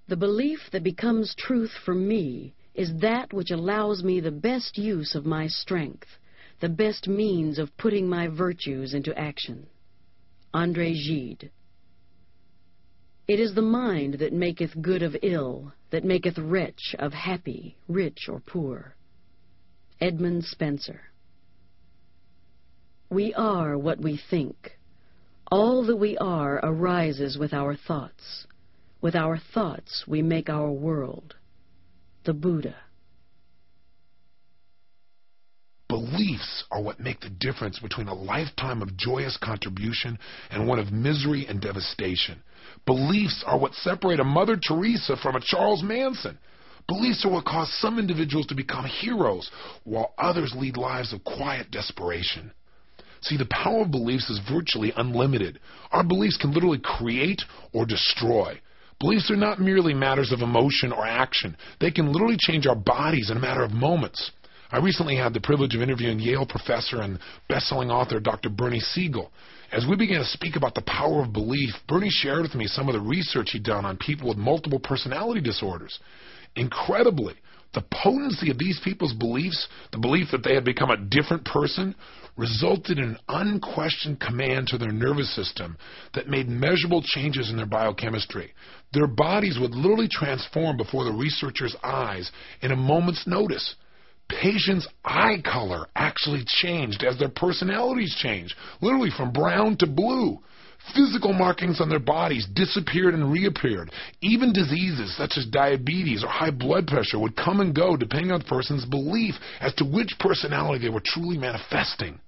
The belief that becomes truth for me is that which allows me the best use of my strength, the best means of putting my virtues into action. André Gide. It is the mind that maketh good of ill, that maketh wretch of happy, rich or poor. Edmund Spencer. We are what we think. All that we are arises with our thoughts. With our thoughts we make our world. The Buddha. Beliefs are what make the difference between a lifetime of joyous contribution and one of misery and devastation. Beliefs are what separate a Mother Teresa from a Charles Manson. Beliefs are what cause some individuals to become heroes, while others lead lives of quiet desperation. See, the power of beliefs is virtually unlimited. Our beliefs can literally create or destroy. Beliefs are not merely matters of emotion or action. They can literally change our bodies in a matter of moments. I recently had the privilege of interviewing Yale professor and best-selling author Dr. Bernie Siegel. As we began to speak about the power of belief, Bernie shared with me some of the research he'd done on people with multiple personality disorders. Incredibly, the potency of these people's beliefs, the belief that they had become a different person, resulted in an unquestioned command to their nervous system that made measurable changes in their biochemistry. Their bodies would literally transform before the researchers' eyes in a moment's notice. Patients' eye color actually changed as their personalities changed, literally from brown to blue. Physical markings on their bodies disappeared and reappeared. Even diseases such as diabetes or high blood pressure would come and go depending on the person's belief as to which personality they were truly manifesting.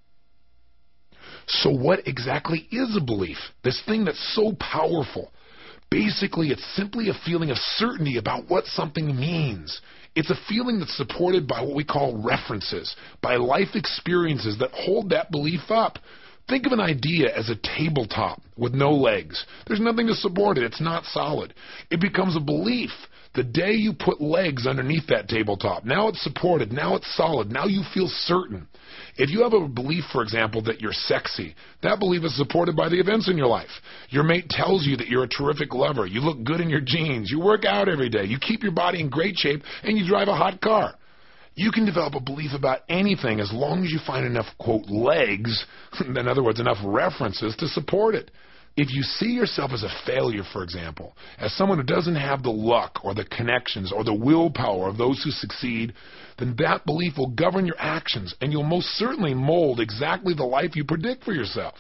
So what exactly is a belief? This thing that's so powerful. Basically, it's simply a feeling of certainty about what something means. It's a feeling that's supported by what we call references, by life experiences that hold that belief up. Think of an idea as a tabletop with no legs. There's nothing to support it. It's not solid. It becomes a belief the day you put legs underneath that tabletop. Now it's supported. Now it's solid. Now you feel certain. If you have a belief, for example, that you're sexy, that belief is supported by the events in your life. Your mate tells you that you're a terrific lover. You look good in your jeans. You work out every day. You keep your body in great shape, and you drive a hot car. You can develop a belief about anything as long as you find enough, quote, legs, in other words, enough references to support it. If you see yourself as a failure, for example, as someone who doesn't have the luck or the connections or the willpower of those who succeed, then that belief will govern your actions, and you'll most certainly mold exactly the life you predict for yourself.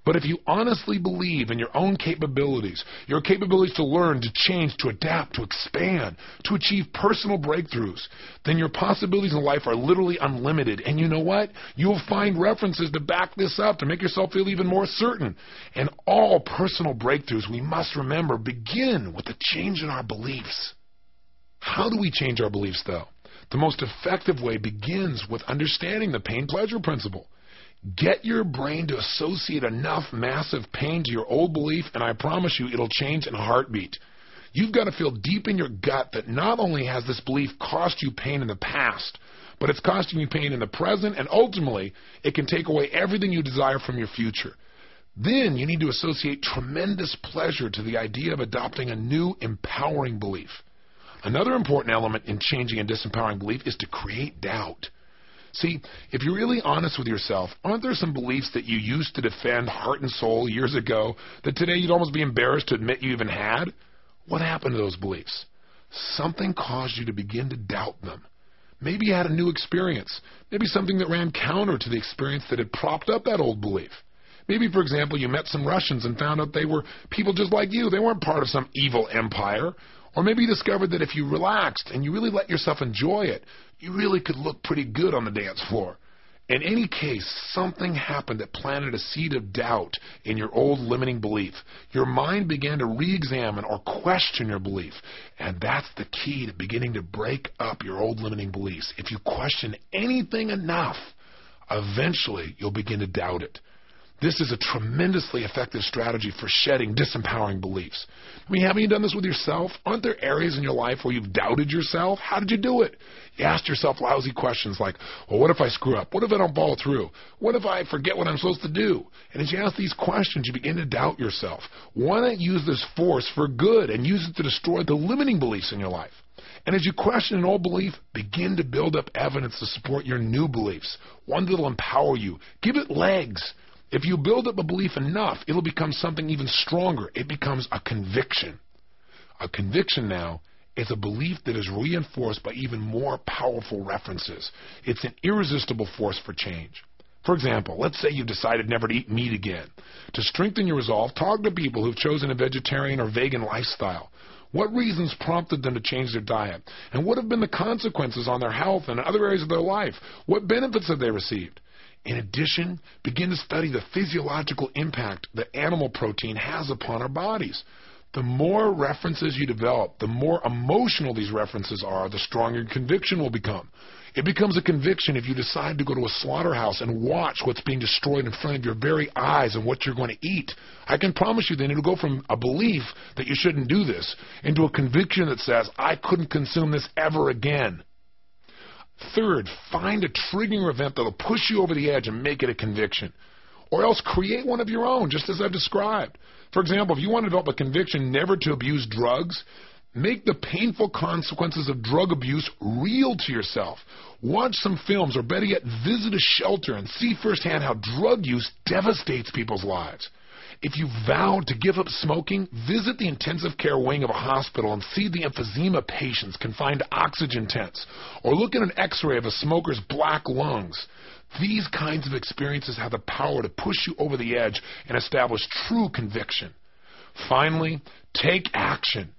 But if you honestly believe in your own capabilities, your capabilities to learn, to change, to adapt, to expand, to achieve personal breakthroughs, then your possibilities in life are literally unlimited. And you know what? You'll find references to back this up, to make yourself feel even more certain. And all personal breakthroughs, we must remember, begin with a change in our beliefs. How do we change our beliefs, though? The most effective way begins with understanding the pain-pleasure principle. Get your brain to associate enough massive pain to your old belief, and I promise you it'll change in a heartbeat. You've got to feel deep in your gut that not only has this belief cost you pain in the past, but it's costing you pain in the present, and ultimately it can take away everything you desire from your future. Then you need to associate tremendous pleasure to the idea of adopting a new, empowering belief. Another important element in changing a disempowering belief is to create doubt. See, if you're really honest with yourself, aren't there some beliefs that you used to defend heart and soul years ago that today you'd almost be embarrassed to admit you even had? What happened to those beliefs? Something caused you to begin to doubt them. Maybe you had a new experience. Maybe something that ran counter to the experience that had propped up that old belief. Maybe, for example, you met some Russians and found out they were people just like you. They weren't part of some evil empire. Or maybe you discovered that if you relaxed and you really let yourself enjoy it, you really could look pretty good on the dance floor. In any case, something happened that planted a seed of doubt in your old limiting belief. Your mind began to re-examine or question your belief. And that's the key to beginning to break up your old limiting beliefs. If you question anything enough, eventually you'll begin to doubt it. This is a tremendously effective strategy for shedding disempowering beliefs. I mean, haven't you done this with yourself? Aren't there areas in your life where you've doubted yourself? How did you do it? You asked yourself lousy questions like, well, what if I screw up? What if I don't follow through? What if I forget what I'm supposed to do? And as you ask these questions, you begin to doubt yourself. Why not use this force for good and use it to destroy the limiting beliefs in your life? And as you question an old belief, begin to build up evidence to support your new beliefs, one that will empower you. Give it legs. If you build up a belief enough, it'll become something even stronger. It becomes a conviction. A conviction now is a belief that is reinforced by even more powerful references. It's an irresistible force for change. For example, let's say you've decided never to eat meat again. To strengthen your resolve, talk to people who've chosen a vegetarian or vegan lifestyle. What reasons prompted them to change their diet? And what have been the consequences on their health and other areas of their life? What benefits have they received? In addition, begin to study the physiological impact that animal protein has upon our bodies. The more references you develop, the more emotional these references are, the stronger your conviction will become. It becomes a conviction if you decide to go to a slaughterhouse and watch what's being destroyed in front of your very eyes and what you're going to eat. I can promise you then it'll go from a belief that you shouldn't do this into a conviction that says, I couldn't consume this ever again. Third, find a triggering event that will push you over the edge and make it a conviction. Or else create one of your own, just as I've described. For example, if you want to develop a conviction never to abuse drugs, make the painful consequences of drug abuse real to yourself. Watch some films, or better yet, visit a shelter and see firsthand how drug use devastates people's lives. If you vowed to give up smoking, visit the intensive care wing of a hospital and see the emphysema patients confined to oxygen tents, or look at an x-ray of a smoker's black lungs. These kinds of experiences have the power to push you over the edge and establish true conviction. Finally, take action.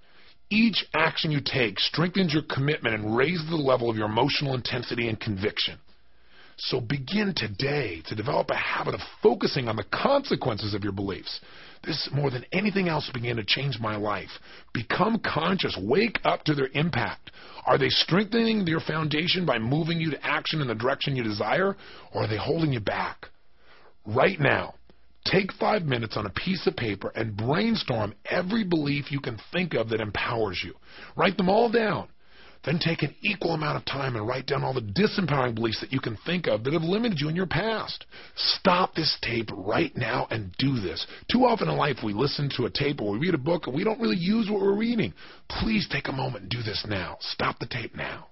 Each action you take strengthens your commitment and raises the level of your emotional intensity and conviction. So begin today to develop a habit of focusing on the consequences of your beliefs. This, more than anything else, began to change my life. Become conscious. Wake up to their impact. Are they strengthening your foundation by moving you to action in the direction you desire, or are they holding you back? Right now, take 5 minutes on a piece of paper and brainstorm every belief you can think of that empowers you. Write them all down. Then take an equal amount of time and write down all the disempowering beliefs that you can think of that have limited you in your past. Stop this tape right now and do this. Too often in life we listen to a tape or we read a book and we don't really use what we're reading. Please take a moment and do this now. Stop the tape now.